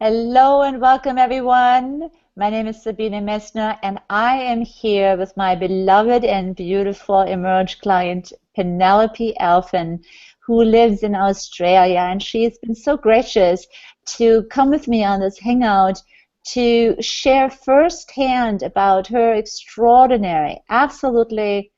Hello and welcome, everyone. My name is Sabine Messner, and I am here with my beloved and beautiful Emerge client, Penelope Aelfin, who lives in Australia. And she has been so gracious to come with me on this hangout to share firsthand about her extraordinary, absolutely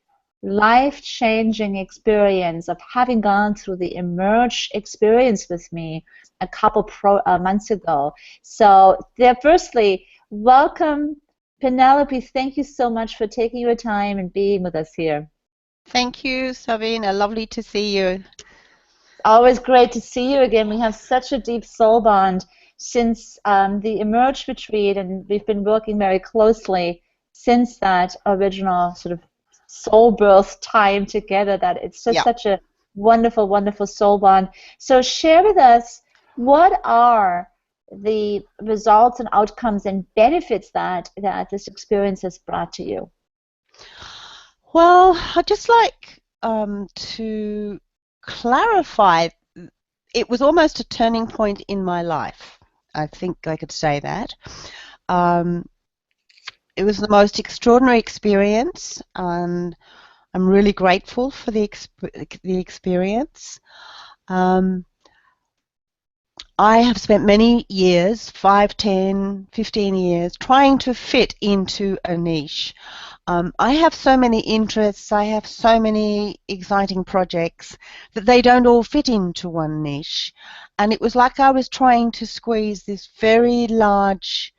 life-changing experience of having gone through the Emerge experience with me a couple months ago. So, firstly, welcome, Penelope. Thank you so much for taking your time and being with us here. Thank you, Sabine. Lovely to see you. Always great to see you again. We have such a deep soul bond since the Emerge retreat, and we've been working very closely since that original sort of soul birth time together that it's just Yeah. such a wonderful, wonderful soul bond. So share with us, what are the results and outcomes and benefits that this experience has brought to you? Well, I'd just like to clarify, it was almost a turning point in my life. I think I could say that. Um, it was the most extraordinary experience, and I'm really grateful for the experience. Um, I have spent many years, 5, 10, 15 years, trying to fit into a niche. I have so many interests, I have so many exciting projects that they don't all fit into one niche. And it was like I was trying to squeeze this very large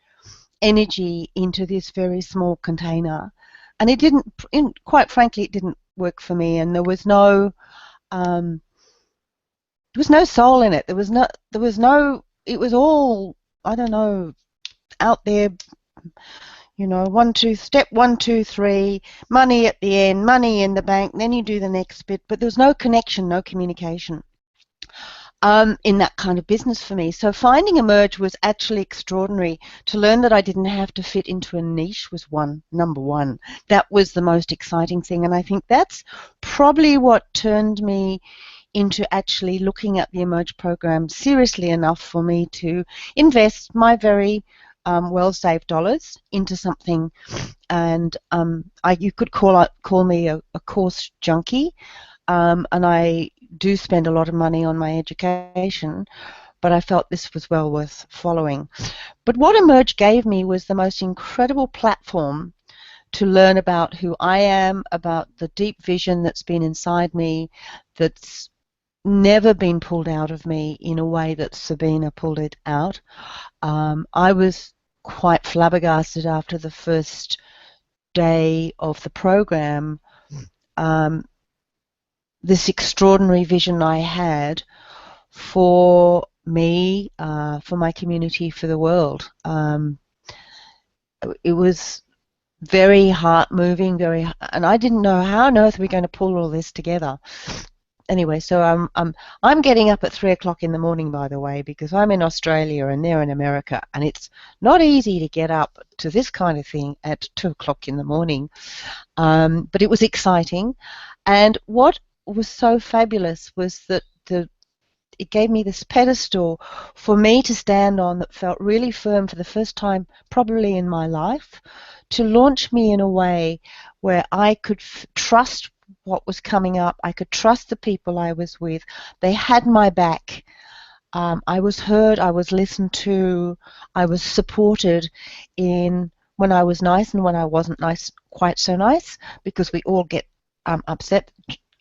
energy into this very small container. And it didn't, quite frankly, it didn't work for me. And um, there was no soul in it. It was all, I don't know, out there, step 1, 2, 3, money at the end, money in the bank, then you do the next bit. But there was no connection, no communication in that kind of business for me. So finding Emerge was actually extraordinary. To learn that I didn't have to fit into a niche was number one. That was the most exciting thing. And I think that's probably what turned me into actually looking at the Emerge program seriously enough for me to invest my very well-saved dollars into something. And you could call me a course junkie, and I do spend a lot of money on my education, but I felt this was well worth following. But what Emerge gave me was the most incredible platform to learn about who I am, about the deep vision that's been inside me, that's never been pulled out of me in a way that Sabina pulled it out. I was quite flabbergasted after the first day of the program, um, this extraordinary vision I had for me, for my community, for the world. It was very heart-moving, and I didn't know how on earth we're going to pull all this together. Anyway, so I'm getting up at 3 o'clock in the morning, by the way, because I'm in Australia and they're in America, and it's not easy to get up to this kind of thing at 2 o'clock in the morning. But it was exciting, and what was so fabulous was that it gave me this pedestal for me to stand on that felt really firm for the first time probably in my life, to launch me in a way where I could trust what was coming up. I could trust the people I was with. They had my back. I was heard, I was listened to, I was supported in when I was nice and when I wasn't nice, quite so nice, because we all get upset.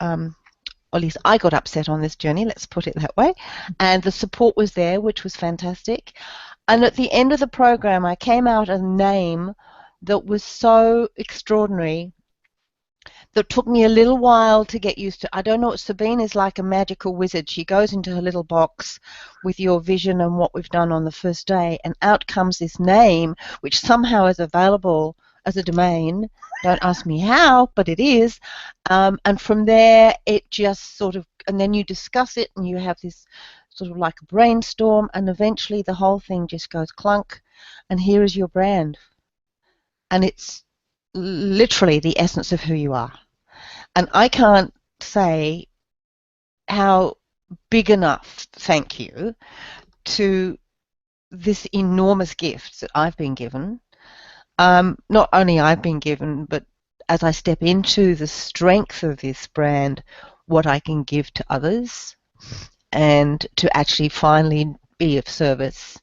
Or at least I got upset on this journey, let's put it that way. And the support was there, which was fantastic. And at the end of the program, I came out a name that was so extraordinary that took me a little while to get used to. I don't know, Sabine is like a magical wizard. She goes into her little box with your vision and what we've done on the first day, and out comes this name, which somehow is available as a domain. Don't ask me how, but it is. And from there, it just sort of, and then you discuss it, and you have this sort of like a brainstorm, and eventually the whole thing just goes clunk, and here is your brand. And it's literally the essence of who you are. And I can't say how big enough thank you to this enormous gift that I've been given. Not only I've been given, but as I step into the strength of this brand, what I can give to others, and to actually finally be of service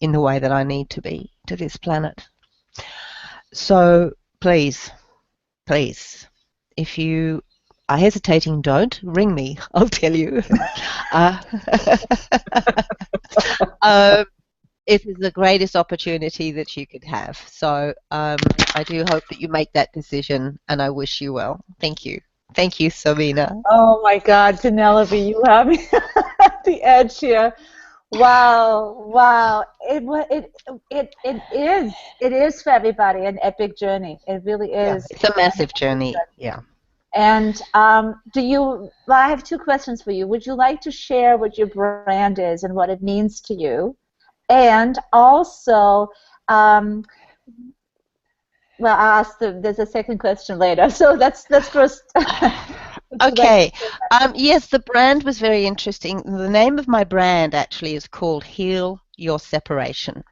in the way that I need to be to this planet. So please, if you are hesitating, don't ring me. I'll tell you. It is the greatest opportunity that you could have. So I do hope that you make that decision, and I wish you well. Thank you. Thank you, Sabina. Oh my God, Penelope, you have me at the edge here. Wow, wow. It is for everybody an epic journey. It really is. Yeah, it's a massive journey. Yeah. And well, I have two questions for you. Would you like to share what your brand is and what it means to you? And also, well, I'll ask there's a second question later. So that's first. Okay. Yes, the brand was very interesting. The name of my brand actually is called Heal Your Separation.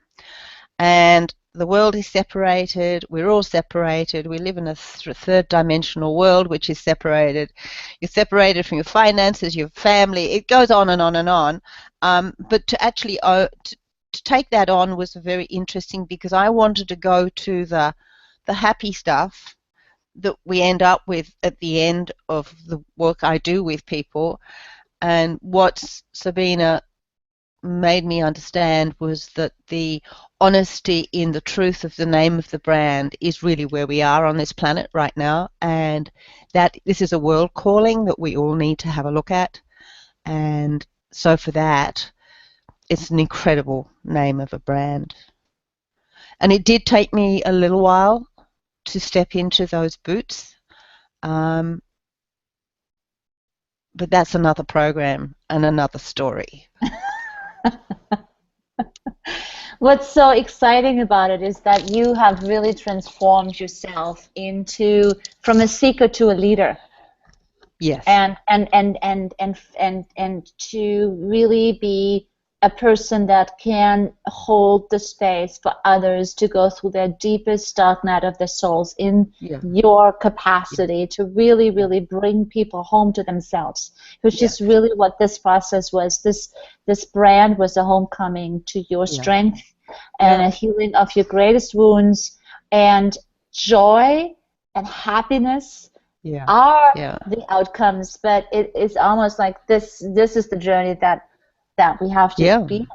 And the world is separated. We're all separated. We live in a third dimensional world which is separated. You're separated from your finances, your family. It goes on and on and on. But to actually to take that on was very interesting, because I wanted to go to the happy stuff that we end up with at the end of the work I do with people. And what Sabina made me understand was that the honesty in the truth of the name of the brand is really where we are on this planet right now, and that this is a world calling that we all need to have a look at. And so for that, it's an incredible name of a brand. And it did take me a little while to step into those boots, but that's another program and another story. What's so exciting about it is that you have really transformed yourself from a seeker to a leader. Yes. And to really be a person that can hold the space for others to go through their deepest dark night of their souls in your capacity to really, really bring people home to themselves, which is really what this process was. This brand was a homecoming to your strength and a healing of your greatest wounds, and joy and happiness are the outcomes, but it is almost like this is the journey that we have to be on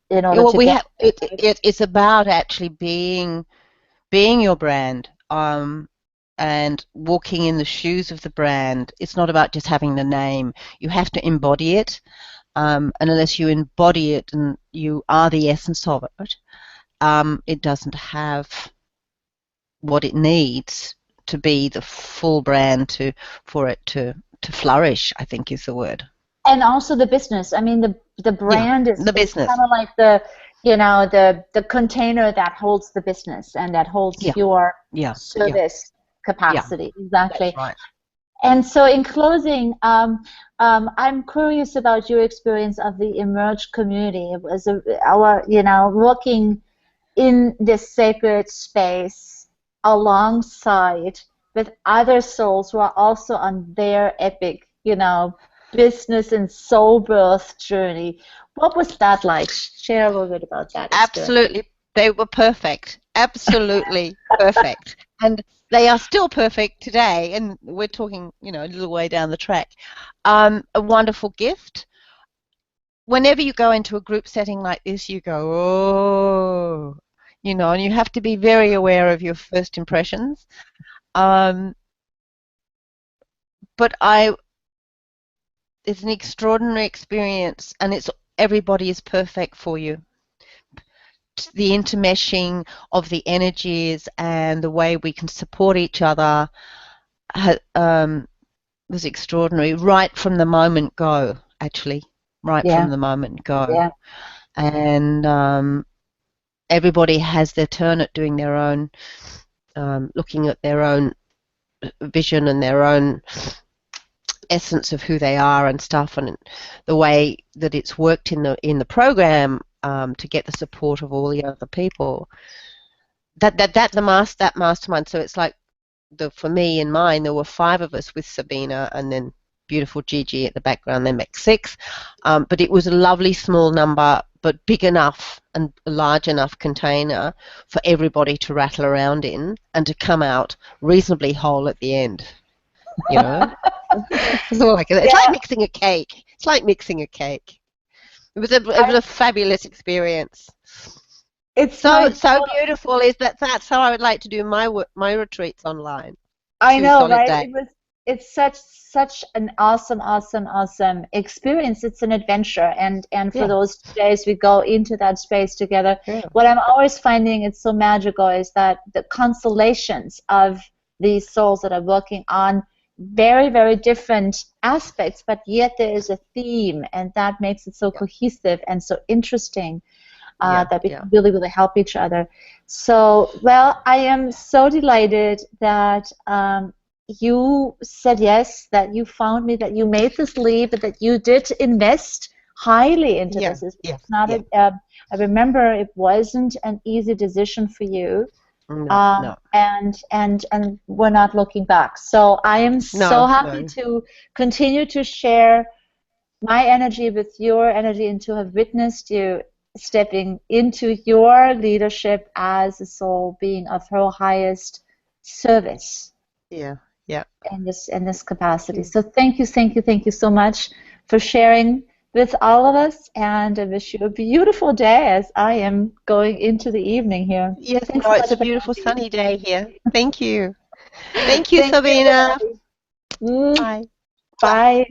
in order to get it's about actually being your brand, and walking in the shoes of the brand. It's not about just having the name. You have to embody it, and unless you embody it and you are the essence of it, it doesn't have what it needs to be the full brand for it to flourish, I think is the word. And also the business. I mean, the brand is the business. Kind of like the container that holds the business and that holds your service capacity. Exactly. That's right. And so, in closing, I'm curious about your experience of the Emerge community. It was working in this sacred space alongside with other souls who are also on their epic, business and soul birth journey. What was that like? Share a little bit about that experience. Absolutely. They were perfect. Absolutely perfect. And they are still perfect today, and we're talking, a little way down the track. A wonderful gift. Whenever you go into a group setting like this, you go, oh, and you have to be very aware of your first impressions. But it's an extraordinary experience, and everybody is perfect for you. The intermeshing of the energies and the way we can support each other was extraordinary, right from the moment go, actually. From the moment go. Yeah. And everybody has their turn at doing their own, looking at their own vision and their own essence of who they are and stuff, and the way that it's worked in the program to get the support of all the other people. That mastermind. So it's like for me and mine, there were 5 of us with Sabina, and then beautiful Gigi at the background. They make 6, but it was a lovely small number, but big enough and a large enough container for everybody to rattle around in and to come out reasonably whole at the end. You know, it's like mixing a cake. It's like mixing a cake. It was a fabulous experience. It's so beautiful. That's how I would like to do my retreats online. I know, right? It's such an awesome experience. It's an adventure, and for those 2 days we go into that space together. Yeah. What I'm always finding it's so magical is that the constellations of these souls that are working on very, very different aspects, but yet there is a theme, and that makes it so cohesive and so interesting. That we can really, really help each other. So, well, I am so delighted that you said yes, that you found me, that you made this leap, that you did invest highly into this. It's not I remember it wasn't an easy decision for you. No. And we're not looking back. So I am so happy to continue to share my energy with your energy and to have witnessed you stepping into your leadership as a soul being of her highest service. Yeah. In this capacity. So thank you so much for sharing with all of us, and I wish you a beautiful day as I am going into the evening here. Yes, it's a beautiful sunny day here. Thank you. Thank you, Sabina. Bye. Bye.